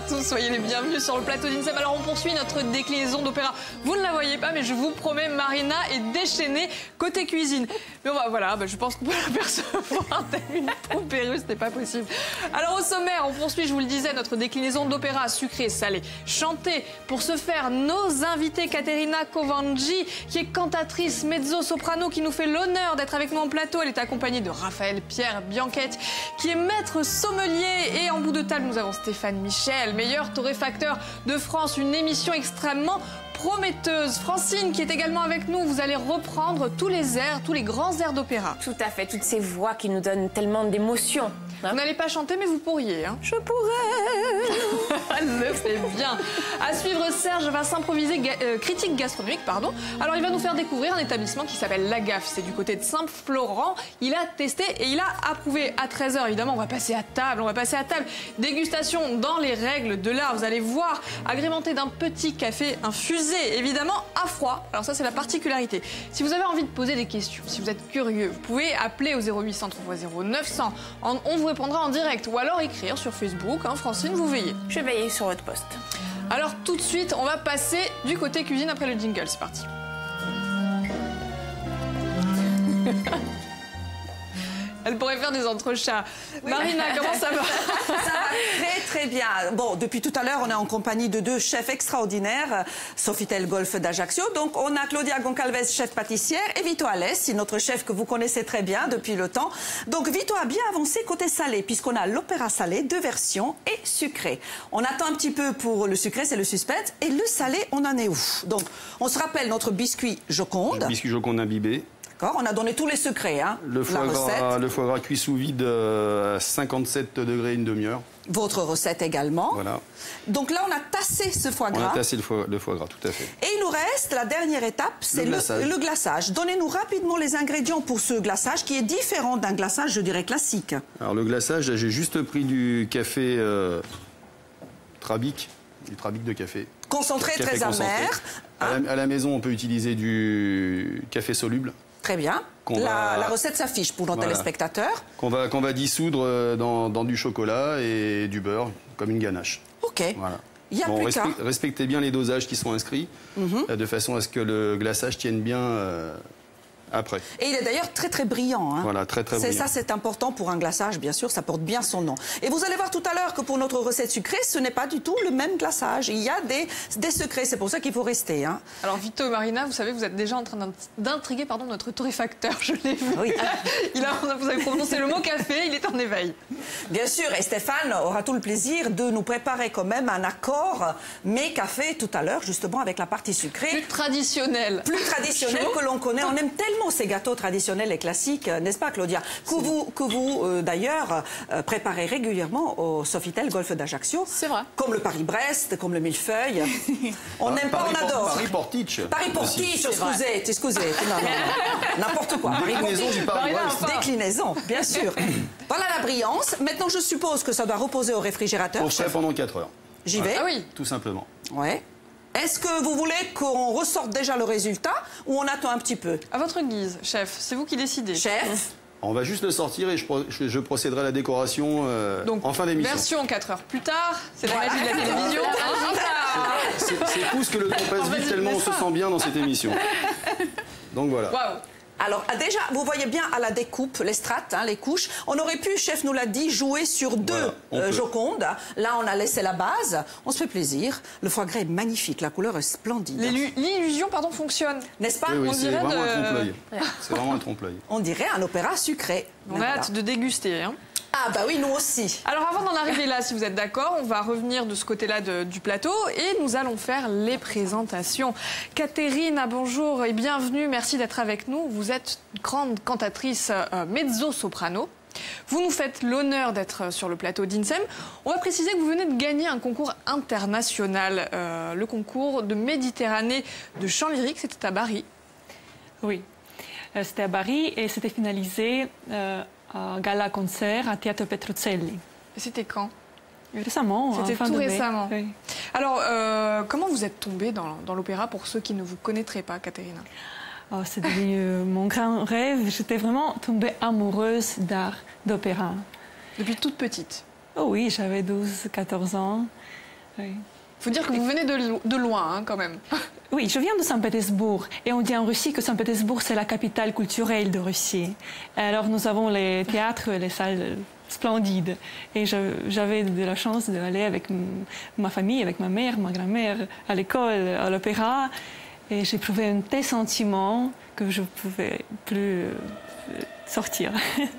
tous, soyez les bienvenus sur le plateau d'INSEM. Alors on poursuit notre déclinaison d'opéra. Vous ne la voyez pas, mais je vous promets, Marina est déchaînée côté cuisine. Mais voilà, je pense qu'on peut l'apercevoir. T'as une poupée russe, c'était pas possible. Alors au sommaire, on poursuit, je vous le disais, notre déclinaison d'opéra sucré, salé, chanté. Pour ce faire, nos invités, Caterina Covangi, qui est cantatrice mezzo-soprano, qui nous fait l'honneur d'être avec nous en plateau. Elle est accompagnée de Raphaël Pierre Bianchetti, qui est maître sommelier. Et en bout de table, nous avons Stéphane Michel, meilleur torréfacteur de France. Une émission extrêmement prometteuse. Francine, qui est également avec nous, vous allez reprendre tous les airs, tous les grands airs d'opéra. Tout à fait, toutes ces voix qui nous donnent tellement d'émotions. Vous n'allez pas chanter, mais vous pourriez. Hein. Je pourrais. Elle le fait bien. À suivre, Serge va s'improviser critique gastronomique, pardon. Alors, il va nous faire découvrir un établissement qui s'appelle La Gaffe. C'est du côté de Saint-Florent. Il a testé et il a approuvé. À 13h, évidemment, on va passer à table. Dégustation dans les règles de l'art. Vous allez voir, agrémenté d'un petit café infusé, évidemment à froid. Alors ça, c'est la particularité. Si vous avez envie de poser des questions, si vous êtes curieux, vous pouvez appeler au 0800 320 900. On vous répondra en direct ou alors écrire sur Facebook. Hein, Francine, vous veillez. Je vais veiller sur votre poste. Alors tout de suite, on va passer du côté cuisine après le jingle. C'est parti. Elle pourrait faire des entrechats. Oui. Marina, comment ça va? Ça va très bien. Bon, depuis tout à l'heure, on est en compagnie de deux chefs extraordinaires, Sofitel Golf d'Ajaccio. Donc, on a Claudia Goncalves, chef pâtissière, et Vito Alès, notre chef que vous connaissez très bien depuis le temps. Donc, Vito a bien avancé côté salé, puisqu'on a l'opéra salé, 2 versions, et sucré. On attend un petit peu pour le sucré, c'est le suspense, et le salé, on en est où? Donc, on se rappelle notre biscuit Joconde. Le biscuit Joconde imbibé. On a donné tous les secrets, hein, le foie gras cuit sous vide à 57 degrés une demi-heure. Votre recette également. Voilà. Donc là, on a tassé ce foie gras. On a tassé le foie gras, tout à fait. Et il nous reste la dernière étape, c'est le glaçage. Donnez-nous rapidement les ingrédients pour ce glaçage qui est différent d'un glaçage, je dirais, classique. Alors le glaçage, j'ai juste pris du café Trabic, du Trabic de café. Concentré, très amer. À la maison, on peut utiliser du café soluble. Très bien. La recette s'affiche pour nos téléspectateurs. Qu'on va dissoudre dans du chocolat et du beurre, comme une ganache. OK. Voilà. Il y a plus qu'à. Respectez bien les dosages qui sont inscrits, de façon à ce que le glaçage tienne bien après. Et il est d'ailleurs très très brillant. Hein. Voilà, très brillant. Ça, c'est important pour un glaçage, bien sûr, ça porte bien son nom. Et vous allez voir tout à l'heure que pour notre recette sucrée, ce n'est pas du tout le même glaçage. Il y a des secrets, c'est pour ça qu'il faut rester. Hein. Alors Vito et Marina, vous savez, vous êtes déjà en train d'intriguer notre torréfacteur, je l'ai vu. Oui. Vous avez prononcé le mot café, il est en éveil. Bien sûr, et Stéphane aura tout le plaisir de nous préparer quand même un accord mais-café tout à l'heure, justement avec la partie sucrée. Plus traditionnelle. Plus traditionnelle que l'on connaît. On aime tellement ces gâteaux traditionnels et classiques, n'est-ce pas Claudia? Que vous d'ailleurs, préparez régulièrement au Sofitel Golf d'Ajaccio. C'est vrai. Comme le Paris-Brest, comme le millefeuille. On n'aime pas, on adore. Paris-Portiche. Paris-Portiche, excusez. Non. N'importe quoi. Déclinaison du Paris-Brest. Déclinaison, bien sûr. Voilà la brillance. Maintenant, je suppose que ça doit reposer au réfrigérateur. Pour ça pendant 4 heures. J'y vais. Ah oui. Tout simplement. Ouais. Est-ce que vous voulez qu'on ressorte déjà le résultat ou on attend un petit peu? À votre guise, chef. C'est vous qui décidez. Chef. On va juste le sortir et je procéderai à la décoration en fin d'émission. Version 4 heures plus tard, c'est la magie de la télévision. C'est fou ce que le temps passe vite tellement on se sent bien dans cette émission. Donc voilà. Waouh. Alors déjà, vous voyez bien à la découpe, les strates, hein, les couches. On aurait pu, chef nous l'a dit, jouer sur 2 Jocondes. Là, on a laissé la base. On se fait plaisir. Le foie gras est magnifique, la couleur est splendide. L'illusion, fonctionne. N'est-ce pas? Oui, c'est vraiment un trompe-l'œil. C'est vraiment un trompe-l'œil. On dirait un opéra sucré. On a hâte de déguster. Hein. Ah bah oui, nous aussi. Alors avant d'en arriver là, si vous êtes d'accord, on va revenir de ce côté-là du plateau et nous allons faire les présentations. Caterina, bonjour et bienvenue, merci d'être avec nous. Vous êtes grande cantatrice mezzo-soprano. Vous nous faites l'honneur d'être sur le plateau d'INSEM. On va préciser que vous venez de gagner un concours international, le concours de Méditerranée de chant lyrique, c'était à Bari. Oui, c'était à Bari et c'était finalisé gala-concert à Théâtre Petrocelli. Et c'était quand? Récemment. C'était tout récemment. Oui. Alors, comment vous êtes tombée dans l'opéra pour ceux qui ne vous connaîtraient pas, Caterina? Oh, c'est devenu mon grand rêve. J'étais vraiment tombée amoureuse d'art, d'opéra. Depuis toute petite? Oh oui, j'avais 12-14 ans. Oui. Faut dire que vous venez de loin, hein, quand même. Oui, je viens de Saint-Pétersbourg et on dit en Russie que Saint-Pétersbourg c'est la capitale culturelle de Russie. Alors nous avons les théâtres, les salles splendides et j'avais de la chance d'aller avec ma famille, avec ma mère, ma grand-mère à l'école, à l'opéra et j'ai éprouvé un tel sentiment que je ne pouvais plus sortir.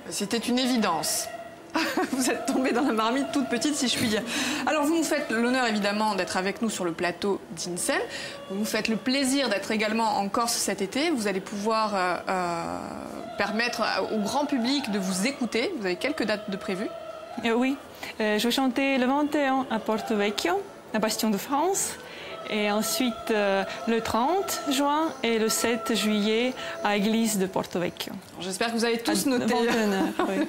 C'était une évidence. Vous êtes tombée dans la marmite toute petite, si je puis dire. Alors, vous nous faites l'honneur, évidemment, d'être avec nous sur le plateau d'INSEM. Vous nous faites le plaisir d'être également en Corse cet été. Vous allez pouvoir permettre au grand public de vous écouter. Vous avez quelques dates de prévues. Oui, je vais chanter le 21 à Porto Vecchio, la Bastion de France. Et ensuite, le 30 juin et le 7 juillet à l'église de Porto Vecchio. J'espère que vous avez tous noté, oui.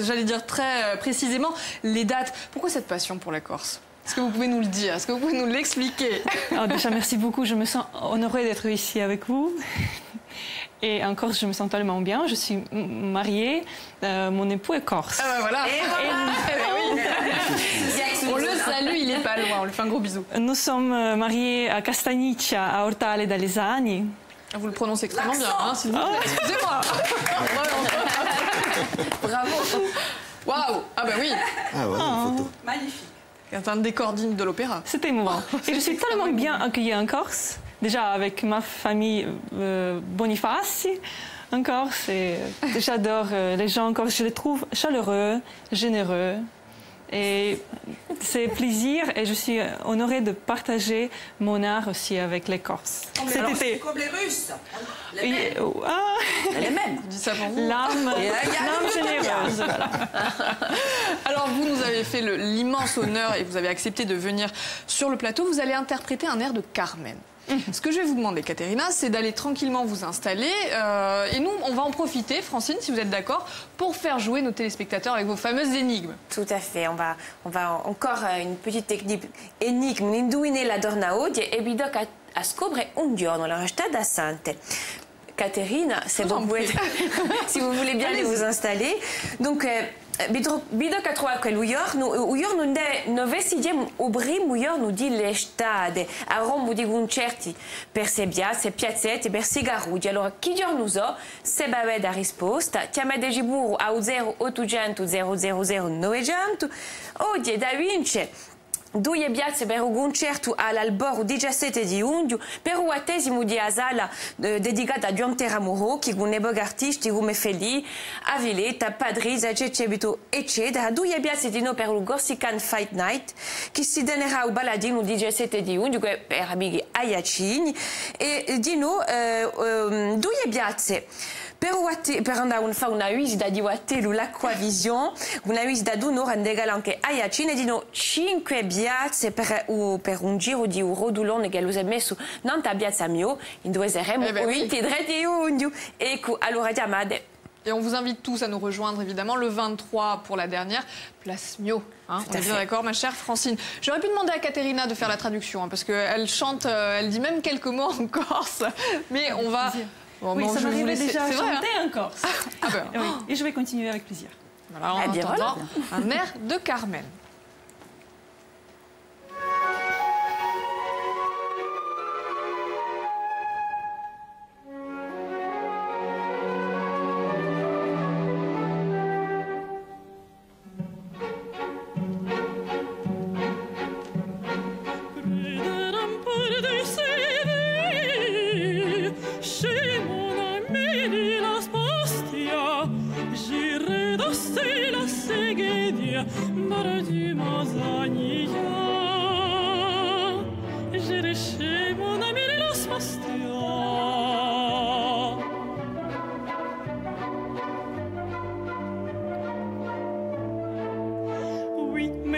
j'allais dire très précisément, les dates. Pourquoi cette passion pour la Corse? Est-ce que vous pouvez nous le dire? Est-ce que vous pouvez nous l'expliquer? Déjà, merci beaucoup. Je me sens honorée d'être ici avec vous. Et en Corse, je me sens tellement bien. Je suis mariée, mon époux est corse. Ah ben voilà. On le salue, il n'est pas loin. On lui fait un gros bisou. Nous sommes mariés à Castagniccia, à Ortale d'Alesani. Vous le prononcez extrêmement bien, hein, s'il vous plaît. Excusez-moi. Bravo. Waouh. Ah ben oui. Ah ouais, une photo. Magnifique. C'est un décor digne de l'opéra. C'était émouvant. Et je suis tellement bien accueillie en Corse. Déjà avec ma famille Boniface en Corse. Et j'adore les gens en Corse. Je les trouve chaleureux, généreux. Et c'est plaisir et je suis honorée de partager mon art aussi avec les Corses. Cet été. Comme les Russes. Les mêmes. Les mêmes. Je dis ça pour vous. L'âme généreuse. Voilà. Alors vous nous avez fait l'immense honneur et vous avez accepté de venir sur le plateau. Vous allez interpréter un air de Carmen. Ce que je vais vous demander, Caterina, c'est d'aller tranquillement vous installer. Et nous, on va en profiter, Francine, si vous êtes d'accord, pour faire jouer nos téléspectateurs avec vos fameuses énigmes. Tout à fait. On va encore une petite technique énigme. Indoviner la donna oggi e vi do a scoprire un giorno la città da Sante. Caterina, si vous voulez bien aller vous installer. Donc, Bido che trova quello giorno non vestiamo obrimu giorno di l'estate a rombo di concerti per se piazze, piazzette, per sigarudi. Allora, chi giorno so, se beve da risposta, chiamate Giburu a 0800 000 900, oggi da vince 2 piazze per un concerto all'Albor 17 di giugno per un attesimo di sala dedicata a Gion Teramuro, che con i artisti come Feli, Aviletta, Padrisa, Cecebito, eccetera. 2 piazze di no per il Corsican Fight Night, che si tenerà al Baladino 17 di giugno per amici Aiacini, e di no 2 piazze per andare a fare una visita di hotel l'Acquavision, una visita d'un'ora in regalo anche a Iacine, di no 5 piazze per un giro di Rodulone che lo si è messo non a Piazza Mio, in dove saremo il 23 di giugno. Ecco, allora chiamate. Et on vous invite tous à nous rejoindre, évidemment, le 23 pour la dernière, Place Mio. Hein, on est bien d'accord, ma chère Francine. J'aurais pu demander à Caterina de faire la traduction, hein, parce qu'elle chante, elle dit même quelques mots en corse, mais on va... Bon, oui, ça m'arrivait déjà à chanter en Corse. Ah ben. Oui, et je vais continuer avec plaisir. Voilà, en entendant un air de Carmen.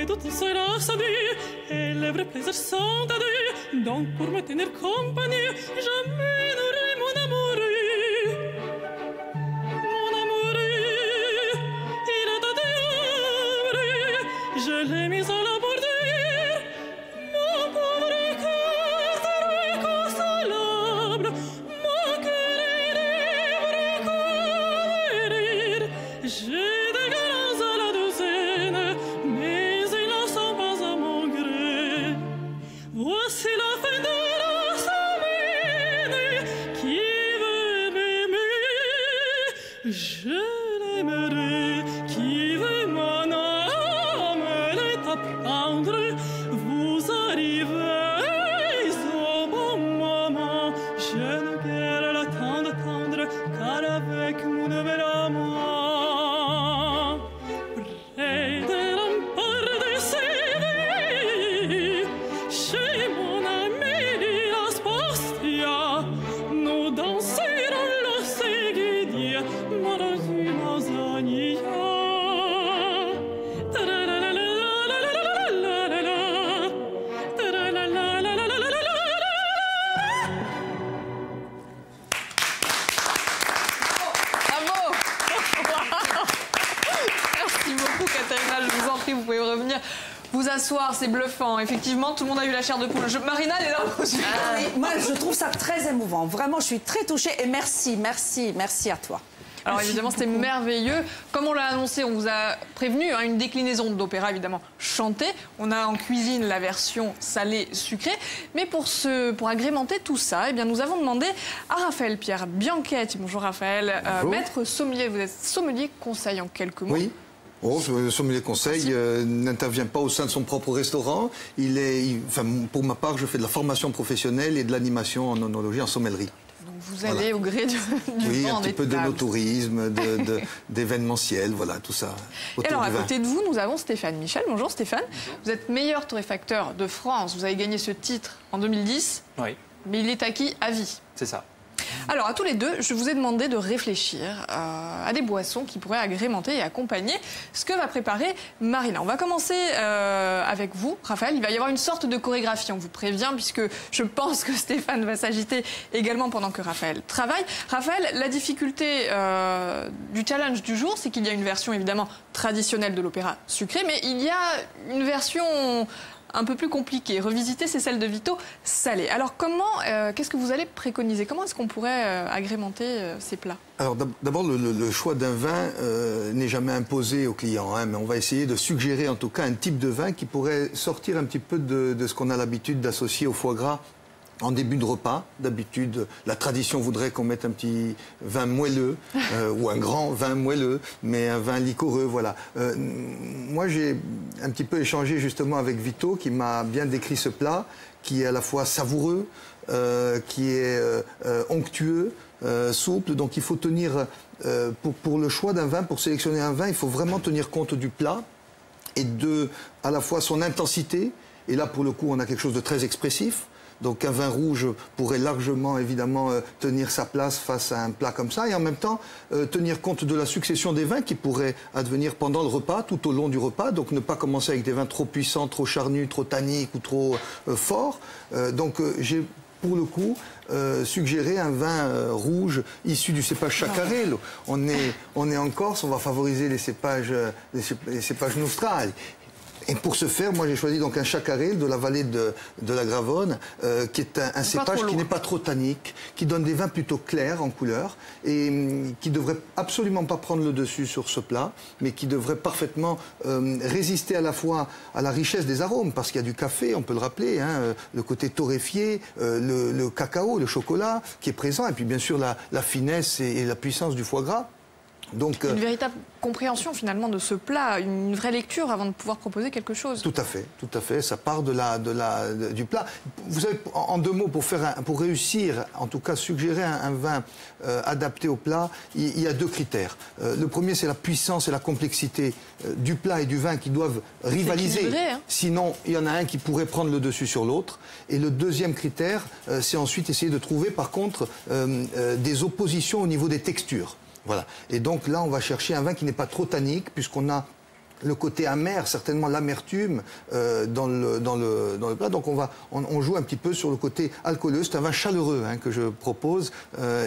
Tout sera salut et les vrais plaisirs sont à deux. Donc pour me tenir compagnie, j'amènerai mon amoureux. Mon amoureux, il est adoré. Je l'ai mis à la bordure. Mon pauvre cœur est inconsolable. Mon cœur est libre comme rire. J'ai des galants à la douzaine, mais ils n'en sont pas à mon gré. je l'aimerai. Qui veut mon âme l'est à prendre. Vous arrivez au bon moment. Je ne guère l'attends d'attendre, car avec mon nouvel amant, près des remparts de Séville, chez mon ami Las Postia, nous danserons la seguidilla, Marasina Zania. Je vous en prie, vous pouvez revenir vous asseoir, c'est bluffant. Effectivement, tout le monde a eu la chair de poule. Marina, elle est là aussi. Moi, je trouve ça très émouvant. Vraiment, je suis très touchée et merci à toi. Alors évidemment, c'était merveilleux. Comme on l'a annoncé, on vous a prévenu, hein, une déclinaison de l'opéra, évidemment, chantée. On a en cuisine la version salée-sucrée. Mais pour agrémenter tout ça, eh bien, nous avons demandé à Raphaël Pierre Bianchetti. Bonjour Raphaël. Maître sommelier, vous êtes sommelier conseil en quelques mots. Oui. Oh, le sommelier conseil n'intervient pas au sein de son propre restaurant. Pour ma part, je fais de la formation professionnelle et de l'animation en onologie, en sommellerie. Donc vous allez au gré du oui, vent un petit peu de tourisme, d'événementiel, voilà, tout ça. Et alors, à côté de vous, nous avons Stéphane Michel. Bonjour Stéphane. Bonjour. Vous êtes meilleur torréfacteur de France. Vous avez gagné ce titre en 2010. Oui. Mais il est acquis à vie. C'est ça. Alors, à tous les deux, je vous ai demandé de réfléchir à des boissons qui pourraient agrémenter et accompagner ce que va préparer Marina. On va commencer avec vous, Raphaël. Il va y avoir une sorte de chorégraphie, on vous prévient, puisque je pense que Stéphane va s'agiter également pendant que Raphaël travaille. Raphaël, la difficulté du challenge du jour, c'est qu'il y a une version évidemment traditionnelle de l'opéra sucré, mais il y a une version un peu plus compliquée. Revisiter, c'est celle de Vito salée. Alors qu'est-ce que vous allez préconiser? Comment est-ce qu'on pourrait agrémenter ces plats? Alors d'abord, le choix d'un vin n'est jamais imposé au client, hein, mais on va essayer de suggérer en tout cas un type de vin qui pourrait sortir un petit peu de ce qu'on a l'habitude d'associer au foie gras en début de repas. D'habitude, la tradition voudrait qu'on mette un petit vin moelleux ou un grand vin moelleux, mais un vin liquoreux, voilà. Moi, j'ai un petit peu échangé justement avec Vito, qui m'a bien décrit ce plat, qui est à la fois savoureux, qui est onctueux, souple. Donc il faut tenir, pour le choix d'un vin, pour sélectionner un vin, il faut vraiment tenir compte du plat et à la fois son intensité. Et là, pour le coup, on a quelque chose de très expressif. Donc un vin rouge pourrait largement, évidemment, tenir sa place face à un plat comme ça. Et en même temps, tenir compte de la succession des vins qui pourraient advenir pendant le repas, tout au long du repas. Donc ne pas commencer avec des vins trop puissants, trop charnus, trop tanniques ou trop forts. Donc j'ai, pour le coup, suggéré un vin rouge issu du cépage Chacarel. On est en Corse, on va favoriser les cépages nostrales. Et pour ce faire, moi j'ai choisi donc un Chacarel de la vallée de la Gravonne, qui est un cépage qui n'est pas trop tannique, qui donne des vins plutôt clairs en couleur et qui devrait absolument pas prendre le dessus sur ce plat, mais qui devrait parfaitement résister à la fois à la richesse des arômes, parce qu'il y a du café, on peut le rappeler, hein, le côté torréfié, le cacao, le chocolat qui est présent, et puis bien sûr la finesse et la puissance du foie gras. Donc, une véritable compréhension finalement de ce plat, une vraie lecture avant de pouvoir proposer quelque chose. Tout à fait. Ça part du plat. Vous savez, en deux mots, pour réussir, en tout cas suggérer un vin adapté au plat, il y a deux critères. Le premier, c'est la puissance et la complexité du plat et du vin qui doivent rivaliser. Hein. Sinon, il y en a un qui pourrait prendre le dessus sur l'autre. Et le deuxième critère, c'est ensuite essayer de trouver, par contre, des oppositions au niveau des textures. Voilà. Et donc là, on va chercher un vin qui n'est pas trop tannique, puisqu'on a le côté amer, certainement l'amertume dans le plat. Donc on joue un petit peu sur le côté alcooleux. C'est un vin chaleureux hein, que je propose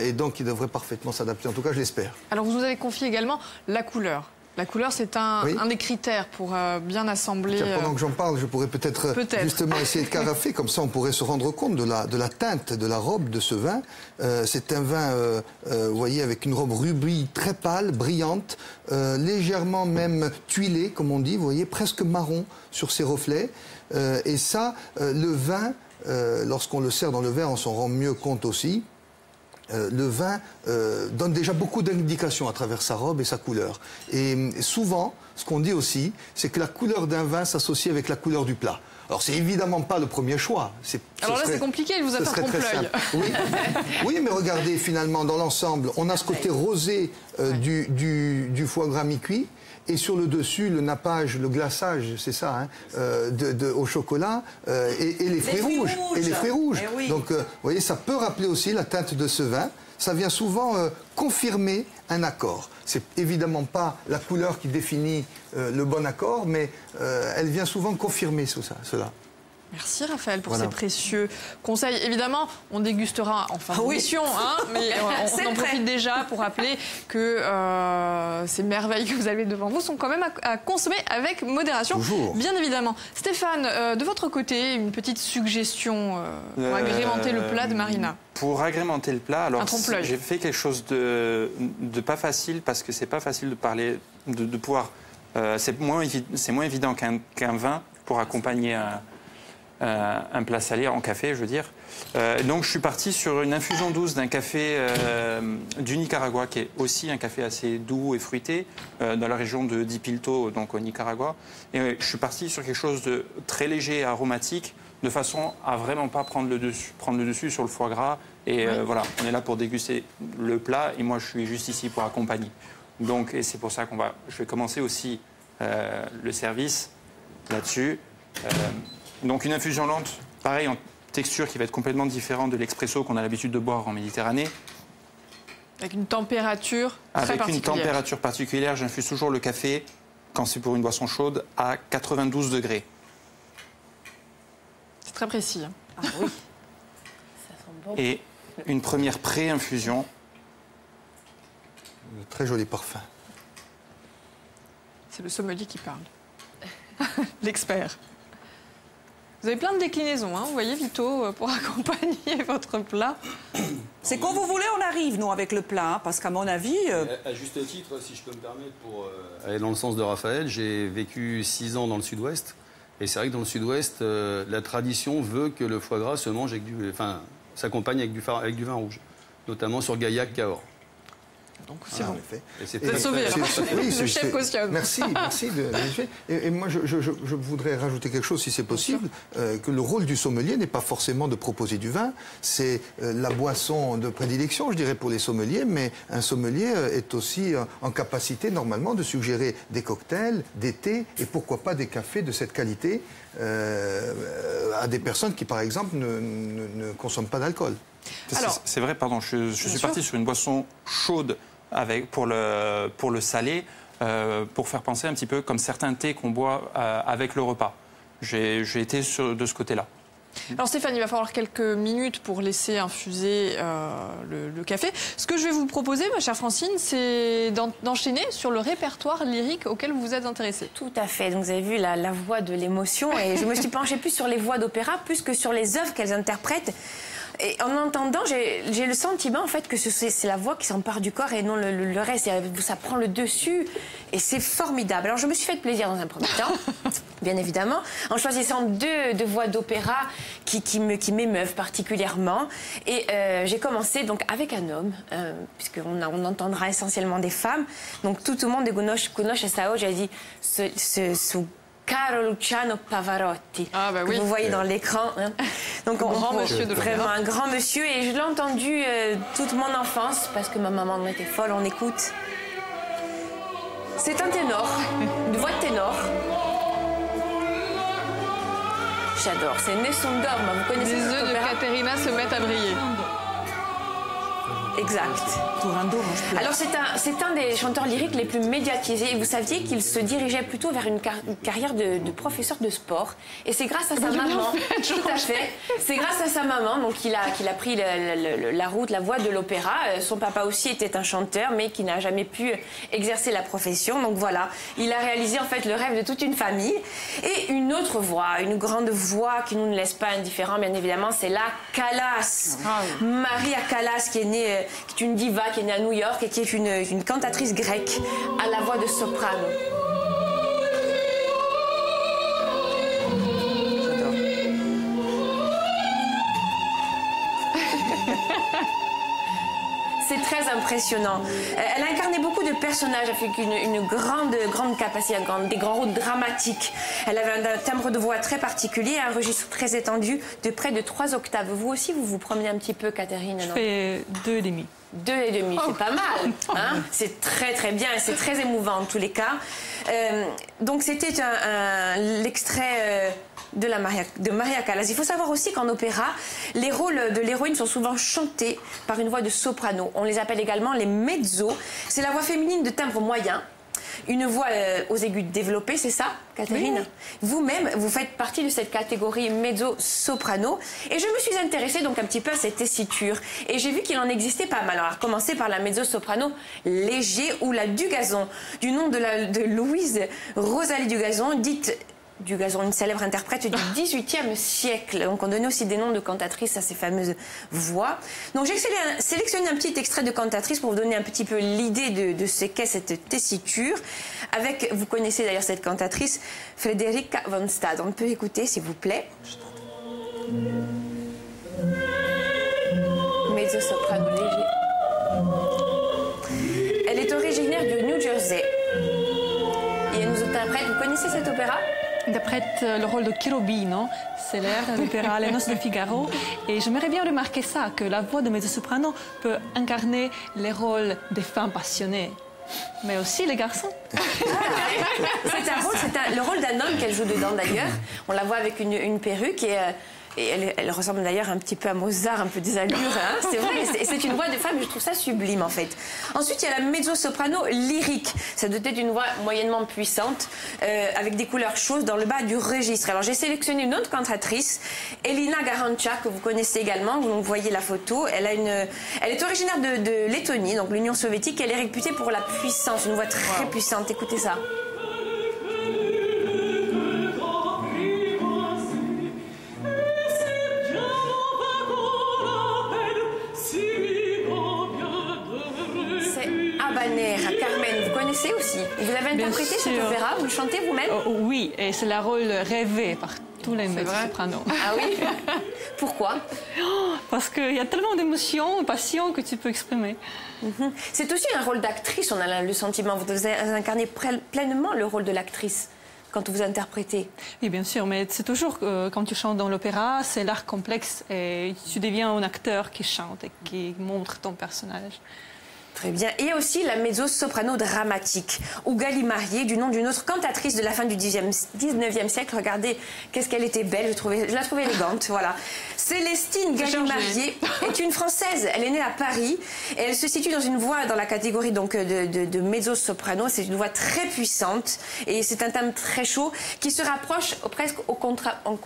et donc il devrait parfaitement s'adapter. En tout cas, je l'espère. Alors vous nous avez confié également la couleur. La couleur, c'est un des critères pour bien assembler... Tiens, pendant que j'en parle, je pourrais peut-être justement essayer de carafer, comme ça on pourrait se rendre compte de la teinte, de la robe de ce vin. C'est un vin, vous voyez, avec une robe rubis très pâle, brillante, légèrement même tuilée, comme on dit, vous voyez, presque marron sur ses reflets. Et ça, le vin, lorsqu'on le sert dans le verre, on s'en rend mieux compte aussi. le vin donne déjà beaucoup d'indications à travers sa robe et sa couleur. Et souvent, ce qu'on dit aussi, c'est que la couleur d'un vin s'associe avec la couleur du plat. Alors, c'est évidemment pas le premier choix. Alors là, c'est compliqué, il vous a fait trompe-l'œil. Oui. Oui, mais regardez, finalement, dans l'ensemble, on a ce côté rosé du foie gras mi-cuit. Et sur le dessus, le nappage, le glaçage, c'est ça, hein, au chocolat, et les fruits rouges. Et les fruits rouges. Oui. Donc, vous voyez, ça peut rappeler aussi la teinte de ce vin. Ça vient souvent confirmer un accord. C'est évidemment pas la couleur qui définit le bon accord, mais elle vient souvent confirmer cela. Merci Raphaël pour ces précieux conseils. Évidemment, on dégustera en fin d'émission, mais on en profite déjà pour rappeler que ces merveilles que vous avez devant vous sont quand même à consommer avec modération. Toujours. Bien évidemment. Stéphane, de votre côté, une petite suggestion pour agrémenter le plat de Marina. Pour agrémenter le plat, alors j'ai fait quelque chose de pas facile parce que c'est pas facile de parler, de pouvoir. C'est moins évident qu'un vin pour accompagner un plat salé en café, je veux dire. Donc je suis parti sur une infusion douce d'un café du Nicaragua, qui est aussi un café assez doux et fruité, dans la région de Dipilto, donc au Nicaragua. Et je suis parti sur quelque chose de très léger et aromatique, de façon à vraiment pas prendre le dessus sur le foie gras. Et voilà, on est là pour déguster le plat, et moi je suis juste ici pour accompagner. Donc, et c'est pour ça je vais commencer aussi le service là-dessus. Donc une infusion lente, pareil, en texture qui va être complètement différente de l'expresso qu'on a l'habitude de boire en Méditerranée. Avec une température très particulière. Avec une température particulière, j'infuse toujours le café, quand c'est pour une boisson chaude, à 92 degrés. C'est très précis. Ah oui, ça sent bon. Et une première pré-infusion. Très joli parfum. C'est le sommelier qui parle. L'expert. Vous avez plein de déclinaisons, vous voyez, Vito, pour accompagner votre plat. C'est quand vous voulez, on arrive, nous, avec le plat, parce qu'à mon avis... À juste titre, si je peux me permettre, pour aller dans le sens de Raphaël, j'ai vécu 6 ans dans le sud-ouest, et c'est vrai que dans le sud-ouest, la tradition veut que le foie gras se mange s'accompagne avec du vin rouge, notamment sur Gaillac, Cahors. Donc c'est bon. Vous êtes sauvé, le chef cautionne. Merci. Et moi, je voudrais rajouter quelque chose, si c'est possible, que le rôle du sommelier n'est pas forcément de proposer du vin. C'est la boisson de prédilection, je dirais, pour les sommeliers, mais un sommelier est aussi en capacité, normalement, de suggérer des cocktails, des thés, et pourquoi pas des cafés de cette qualité à des personnes qui, par exemple, ne consomment pas d'alcool. C'est vrai, pardon, je suis parti sur une boisson chaude pour le salé, pour faire penser un petit peu comme certains thés qu'on boit avec le repas. J'ai été de ce côté-là. Alors Stéphane, il va falloir quelques minutes pour laisser infuser le café. Ce que je vais vous proposer, ma chère Francine, c'est d'enchaîner sur le répertoire lyrique auquel vous vous êtes intéressée. Tout à fait. Donc vous avez vu la voix de l'émotion, et je me suis penchée plus sur les voix d'opéra, plus que sur les œuvres qu'elles interprètent. Et en entendant, j'ai le sentiment en fait que c'est la voix qui s'empare du corps et non le reste. Ça prend le dessus et c'est formidable. Alors je me suis fait plaisir dans un premier temps, bien évidemment, en choisissant deux voix d'opéra qui m'émeuvent particulièrement. Et j'ai commencé donc avec un homme, puisqu'on entendra essentiellement des femmes. Donc tout le monde conosce essa voce, j'ai dit ce Caro Luciano Pavarotti, que vous voyez dans l'écran. Donc vraiment un grand monsieur, et je l'ai entendu toute mon enfance parce que ma maman était folle, on écoute. C'est un ténor, une voix de ténor. J'adore, c'est Nessun Dorma, vous connaissez les œufs de Caterina se mettent à briller. Exact. Alors c'est un des chanteurs lyriques les plus médiatisés. Et vous saviez qu'il se dirigeait plutôt vers une carrière de professeur de sport. Et c'est grâce à sa maman. Tout à fait. C'est grâce à sa maman donc qu'il a pris la voie de l'opéra. Son papa aussi était un chanteur, mais qui n'a jamais pu exercer la profession. Donc voilà, il a réalisé en fait le rêve de toute une famille. Et une autre voix, une grande voix qui nous ne laisse pas indifférents, bien évidemment, c'est la Callas. Maria Callas, qui est une diva, qui est née à New York et qui est une cantatrice grecque à la voix de soprano. C'est très impressionnant. Elle a incarné beaucoup de personnages avec une grande capacité, des grands rôles dramatiques. Elle avait un timbre de voix très particulier, un registre très étendu de près de 3 octaves. Vous aussi, vous vous promenez un petit peu, Catherine? Je fais 2,5. 2,5, c'est pas mal. Hein? C'est très bien et c'est très émouvant en tous les cas. Donc c'était l'extrait de Maria Callas. Il faut savoir aussi qu'en opéra, les rôles de l'héroïne sont souvent chantés par une voix de soprano. On les appelle également les mezzo. C'est la voix féminine de timbre moyen. Une voix aux aigus développés, c'est ça, Catherine? Oui. Vous-même, vous faites partie de cette catégorie mezzo-soprano. Et je me suis intéressée donc un petit peu à cette tessiture. Et j'ai vu qu'il en existait pas mal. Alors, à commencer par la mezzo-soprano léger ou la Dugazon, du nom de Louise Rosalie Dugazon, dite Dugazon, une célèbre interprète du XVIIIe siècle. Donc on donnait aussi des noms de cantatrices à ces fameuses voix. Donc j'ai sélectionné un petit extrait de cantatrice pour vous donner un petit peu l'idée de ce qu'est cette tessiture. Avec, vous connaissez d'ailleurs cette cantatrice, Frederica von Stade. On peut écouter s'il vous plaît. Mezzo-soprano léger. Elle est originaire du New Jersey. Et elle nous interprète, vous connaissez cet opéra? Interprète le rôle de Cherubino, c'est l'air de l'opéra Les Noces de Figaro. Et j'aimerais bien remarquer ça, que la voix de mezzo-soprano peut incarner les rôles des femmes passionnées, mais aussi les garçons. C'est un rôle, le rôle d'un homme qu'elle joue dedans d'ailleurs. On la voit avec une perruque et elle ressemble d'ailleurs un petit peu à Mozart, un peu des allures. Hein, c'est vrai, c'est une voix de femme, je trouve ça sublime en fait. Ensuite, il y a la mezzo-soprano lyrique. Ça doit être une voix moyennement puissante, avec des couleurs chaudes dans le bas du registre. Alors j'ai sélectionné une autre cantatrice, Elina Garancha, que vous connaissez également, vous voyez la photo. Elle est originaire de Lettonie, donc l'Union soviétique. Elle est réputée pour la puissance, une voix très puissante. Écoutez ça. Carmen, vous connaissez aussi. Vous avez interprété cet opéra, vous le chantez vous-même? Oui, et c'est le rôle rêvé par tous les mezzo-sopranos. Ah oui? Pourquoi? Parce qu'il y a tellement d'émotions, de passion que tu peux exprimer. C'est aussi un rôle d'actrice, on a le sentiment. Vous incarnez pleinement le rôle de l'actrice quand vous interprétez. Oui, bien sûr, mais c'est toujours, quand tu chantes dans l'opéra, c'est l'art complexe et tu deviens un acteur qui chante et qui montre ton personnage. Très bien. Et aussi la mezzo-soprano dramatique, ou Gallimarié, du nom d'une autre cantatrice de la fin du 19e siècle. Regardez, qu'est-ce qu'elle était belle, je la trouvais élégante, voilà. Célestine Gallimarié est une Française. Elle est née à Paris et elle se situe dans une voix dans la catégorie donc, de mezzo-soprano. C'est une voix très puissante et c'est un thème très chaud qui se rapproche presque au contralto.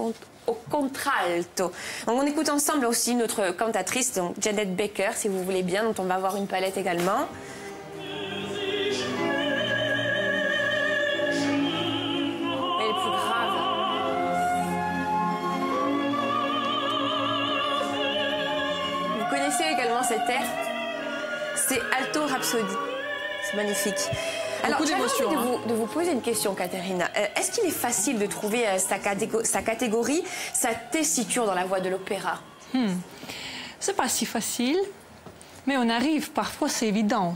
Donc on écoute ensemble aussi notre cantatrice, donc Janet Baker, si vous voulez bien, dont on va avoir une palette également. Elle est plus grave. Vous connaissez également cet air? C'est Alto Rhapsody. C'est magnifique. Alors, j'ai envie de vous poser une question, Catherine. Est-ce qu'il est facile de trouver sa catégorie, sa tessiture dans la voix de l'opéra? C'est pas si facile, mais on arrive. Parfois, c'est évident.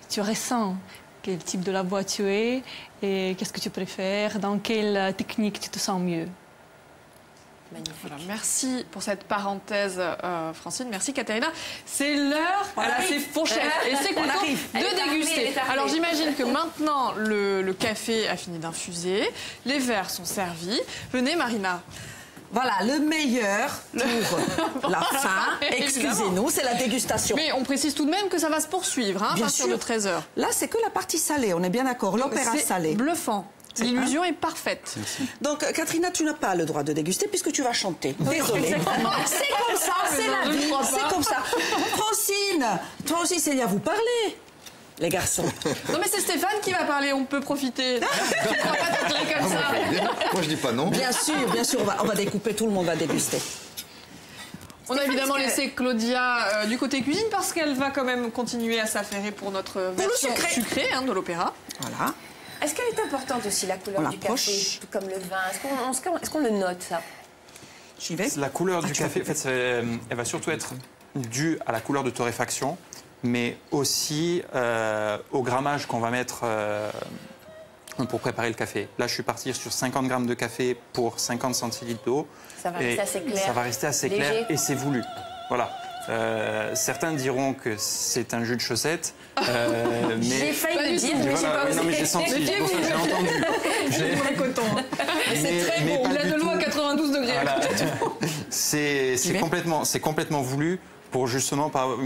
Tu ressens quel type de la voix tu es et qu'est-ce que tu préfères, dans quelle technique tu te sens mieux. Magnifique. Voilà, merci pour cette parenthèse, Francine. Merci, Katharina. C'est l'heure à la fourchette. Et c'est content de déguster. Alors, j'imagine que maintenant, le café a fini d'infuser. Les verres sont servis. Venez, Marina. Voilà, le meilleur pour la fin. Excusez-nous, c'est la dégustation. Mais on précise tout de même que ça va se poursuivre, hein, à partir de 13h. Là, c'est que la partie salée, on est bien d'accord. L'opéra salé. C'est bluffant. L'illusion est parfaite. Donc, Katrina, tu n'as pas le droit de déguster puisque tu vas chanter. Désolée. C'est comme ça, c'est la vie, c'est comme ça. Francine, toi aussi, c'est à vous parler, les garçons. Non, mais c'est Stéphane qui va parler, on peut profiter. Tu ne pourras pas t'attirer comme ça. Moi, je dis pas non. Bien sûr, on va découper, tout le monde va déguster. On a évidemment laissé Claudia du côté cuisine parce qu'elle va quand même continuer à s'affairer pour notre version sucrée de l'opéra. Voilà. Est-ce qu'elle est importante aussi, la couleur du café, tout comme le vin? Est-ce qu'on le note, ça? J'y vais. La couleur du café, en fait, elle va surtout être due à la couleur de torréfaction mais aussi au grammage qu'on va mettre pour préparer le café. Là, je suis parti sur 50 grammes de café pour 50 centilitres d'eau. Ça va rester assez clair. Ça va rester assez léger. clair et c'est voulu. Voilà. Certains diront que c'est un jus de chaussette. J'ai failli le dire, mais j'ai pas non, mais osé. j'ai senti, c'est pour ça que j'ai entendu. Le coton. Mais c'est très mais bon. pas Il a du de l'eau à tout. 92 degrés. Voilà. C'est complètement voulu pour justement avoir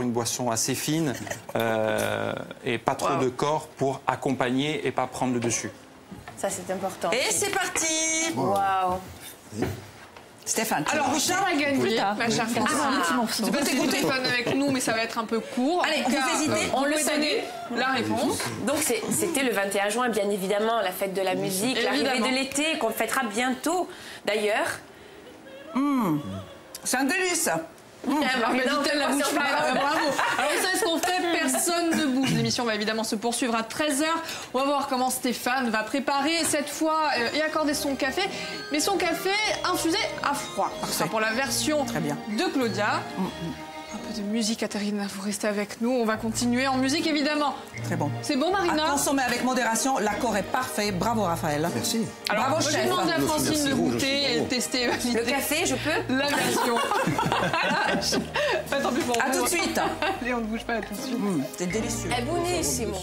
une boisson assez fine et pas trop de corps pour accompagner et pas prendre le dessus. Ça, c'est important. Et c'est parti. Waouh. Stéphane, tu Alors, vas Charles a gagné, ma chère Francine. Tu peux être au téléphone avec nous, mais ça va être un peu court. Allez, En tout vous cas, hésitez. on le donner la réponse. Donc c'était le 21 juin, bien évidemment, la fête de la musique, l'arrivée Évidemment. de l'été, qu'on fêtera bientôt. D'ailleurs, c'est un délice. Marina, dit-elle la bouche pleine. Ah, bravo. Alors, vous savez ce qu'on fait? Personne ne bouge. L'émission va évidemment se poursuivre à 13h. On va voir comment Stéphane va préparer cette fois et accorder son café. Mais son café infusé à froid. Ce sera pour la version Très bien. de Claudia. Un peu de musique, Catherine. Vous restez avec nous. On va continuer en musique, évidemment. Très bon. C'est bon, À Marina? consommer avec modération, l'accord est parfait. Bravo Raphaël. Merci. Alors, Bravo, moi, je chef. demande à Francine Merci, de rouge, goûter et bravo. de tester le café, je peux? la version. Tant pis pour À vous. tout de suite. Allez, on ne bouge pas, à tout de suite. C'est délicieux. È buonissimo.